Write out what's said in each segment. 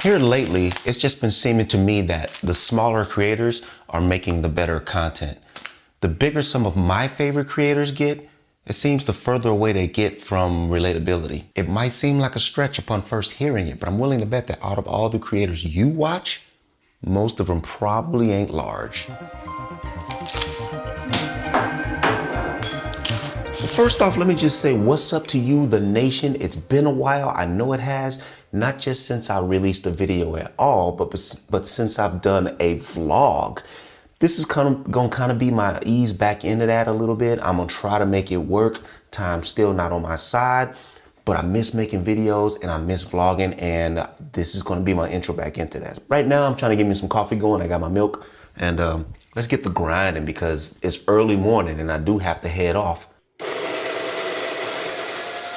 Here lately, it's just been seeming to me that the smaller creators are making the better content. The bigger some of my favorite creators get, it seems the further away they get from relatability. It might seem like a stretch upon first hearing it, but I'm willing to bet that out of all the creators you watch, most of them probably ain't large. First off, let me just say what's up to you, the nation. It's been a while. I know it has, not just since I released a video at all, but since I've done a vlog. This is gonna be my ease back into that a little bit. I'm gonna try to make it work. Time's still not on my side, but I miss making videos and I miss vlogging, and this is gonna be my intro back into that. Right now, I'm trying to get me some coffee going. I got my milk, and let's get the grinding because it's early morning and I do have to head off.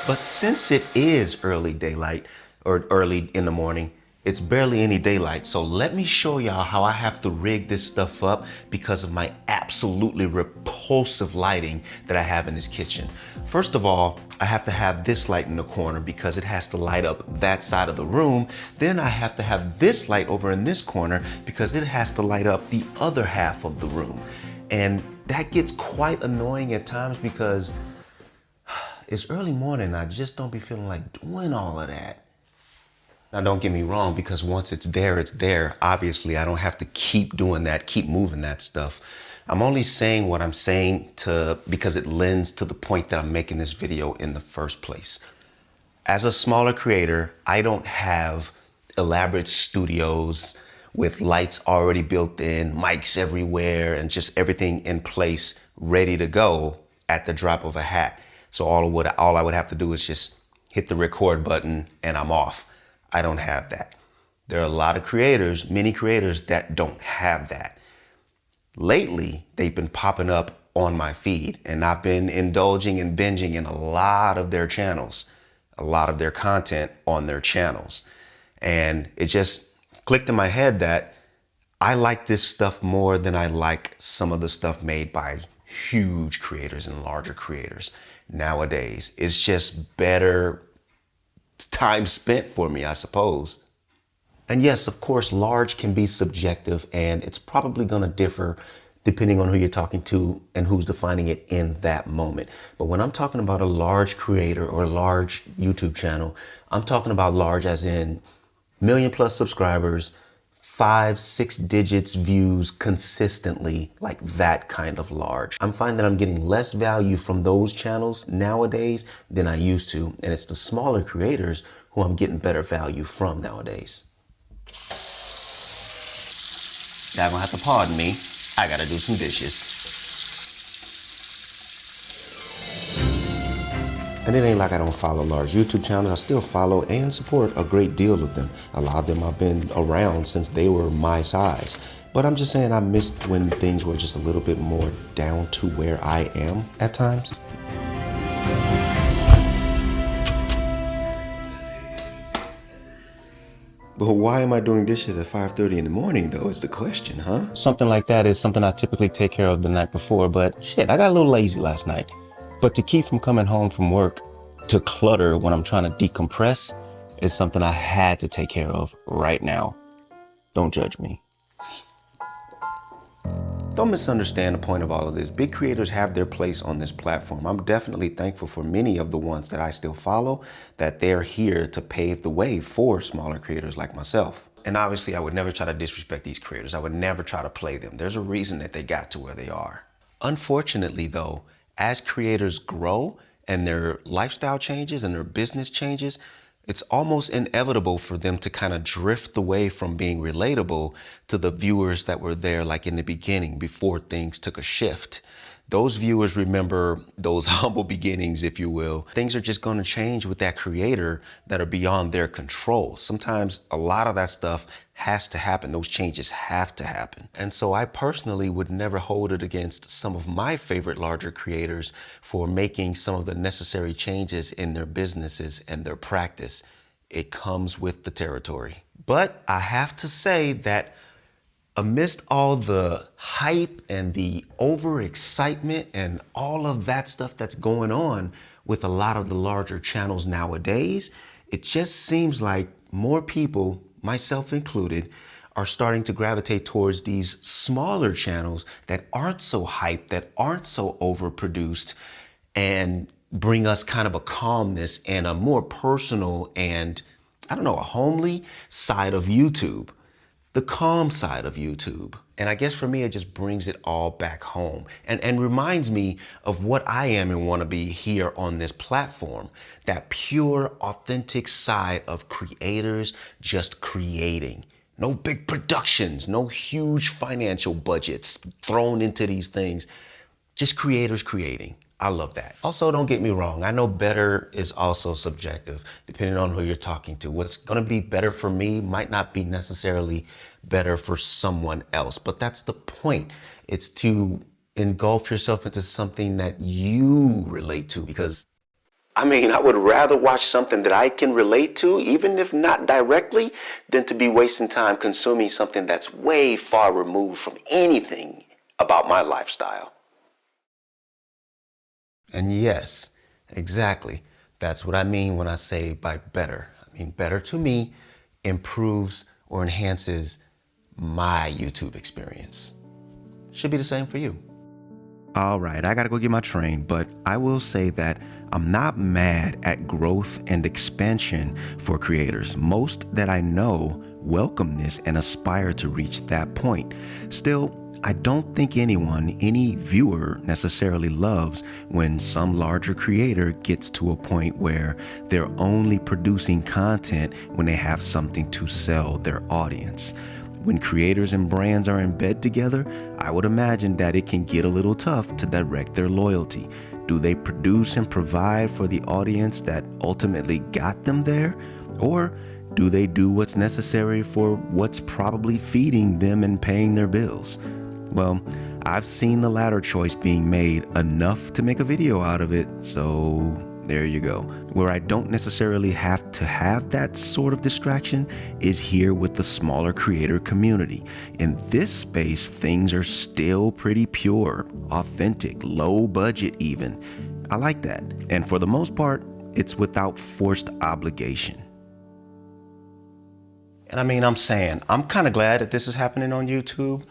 But since it is early daylight, or early in the morning, it's barely any daylight. So let me show y'all how I have to rig this stuff up because of my absolutely repulsive lighting that I have in this kitchen. First of all, I have to have this light in the corner because it has to light up that side of the room. Then I have to have this light over in this corner because it has to light up the other half of the room. And that gets quite annoying at times because it's early morning. I just don't be feeling like doing all of that. Now, don't get me wrong, because once it's there, it's there. Obviously, I don't have to keep doing that, keep moving that stuff. I'm only saying what I'm saying because it lends to the point that I'm making this video in the first place. As a smaller creator, I don't have elaborate studios with lights already built in, mics everywhere, and just everything in place, ready to go at the drop of a hat. So all I would have to do is just hit the record button and I'm off. I don't have that. There are a lot of creators, many creators that don't have that. Lately, they've been popping up on my feed and I've been indulging and binging in a lot of their channels, a lot of their content on their channels. And it just clicked in my head that I like this stuff more than I like some of the stuff made by huge creators and larger creators. Nowadays, it's just better time spent for me, I suppose. And yes, of course, large can be subjective and it's probably going to differ depending on who you're talking to and who's defining it in that moment. But when I'm talking about a large creator or a large YouTube channel, I'm talking about large as in million+ subscribers, 5-6 digits views consistently, like that kind of large. I'm finding that I'm getting less value from those channels nowadays than I used to. And it's the smaller creators who I'm getting better value from nowadays. Y'all gonna have to pardon me. I gotta do some dishes. And it ain't like I don't follow large YouTube channels. I still follow and support a great deal of them. A lot of them I've been around since they were my size. But I'm just saying I missed when things were just a little bit more down to where I am at times. But why am I doing dishes at 5:30 in the morning though is the question, huh? Something like that is something I typically take care of the night before, but shit, I got a little lazy last night. But to keep from coming home from work to clutter when I'm trying to decompress is something I had to take care of right now. Don't judge me. Don't misunderstand the point of all of this. Big creators have their place on this platform. I'm definitely thankful for many of the ones that I still follow, that they're here to pave the way for smaller creators like myself. And obviously I would never try to disrespect these creators. I would never try to play them. There's a reason that they got to where they are. Unfortunately though, as creators grow and their lifestyle changes and their business changes, it's almost inevitable for them to kind of drift away from being relatable to the viewers that were there like in the beginning before things took a shift. Those viewers remember those humble beginnings, if you will. Things are just going to change with that creator that are beyond their control. Sometimes a lot of that stuff has to happen. Those changes have to happen. And so I personally would never hold it against some of my favorite larger creators for making some of the necessary changes in their businesses and their practice. It comes with the territory. But I have to say that amidst all the hype and the overexcitement and all of that stuff that's going on with a lot of the larger channels nowadays, it just seems like more people, myself included, are starting to gravitate towards these smaller channels that aren't so hyped, that aren't so overproduced, and bring us kind of a calmness and a more personal and, I don't know, a homely side of YouTube, the calm side of YouTube. And I guess for me, it just brings it all back home and reminds me of what I am and want to be here on this platform. That pure, authentic side of creators just creating. No big productions, no huge financial budgets thrown into these things. Just creators creating. I love that. Also, don't get me wrong. I know better is also subjective, depending on who you're talking to. What's going to be better for me might not be necessarily better for someone else, but that's the point. It's to engulf yourself into something that you relate to, because I would rather watch something that I can relate to, even if not directly, than to be wasting time consuming something that's way far removed from anything about my lifestyle. And yes, exactly. That's what I mean when I say by better. I mean, better to me improves or enhances my YouTube experience. Should be the same for you. All right, I gotta go get my train, but I will say that I'm not mad at growth and expansion for creators. Most that I know welcome this and aspire to reach that point. Still, I don't think any viewer necessarily loves when some larger creator gets to a point where they're only producing content when they have something to sell their audience. When creators and brands are in bed together, I would imagine that it can get a little tough to direct their loyalty. Do they produce and provide for the audience that ultimately got them there? Or do they do what's necessary for what's probably feeding them and paying their bills? Well, I've seen the latter choice being made enough to make a video out of it, so there you go. Where I don't necessarily have to have that sort of distraction is here with the smaller creator community. In this space, things are still pretty pure, authentic, low budget even. I like that. And for the most part, it's without forced obligation. And I'm kind of glad that this is happening on YouTube.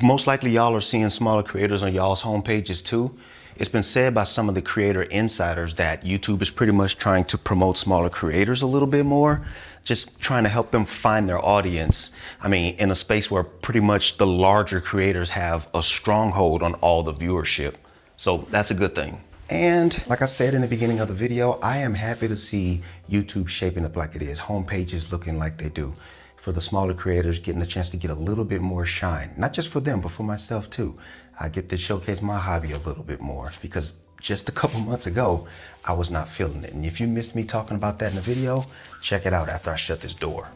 Most likely y'all are seeing smaller creators on y'all's homepages too. It's been said by some of the creator insiders that YouTube is pretty much trying to promote smaller creators a little bit more, just trying to help them find their audience. In a space where pretty much the larger creators have a stronghold on all the viewership. So that's a good thing. And like I said in the beginning of the video, I am happy to see YouTube shaping up like it is, homepages looking like they do. For the smaller creators getting a chance to get a little bit more shine, not just for them, but for myself too. I get to showcase my hobby a little bit more, because just a couple months ago, I was not feeling it. And if you missed me talking about that in the video, check it out after I shut this door.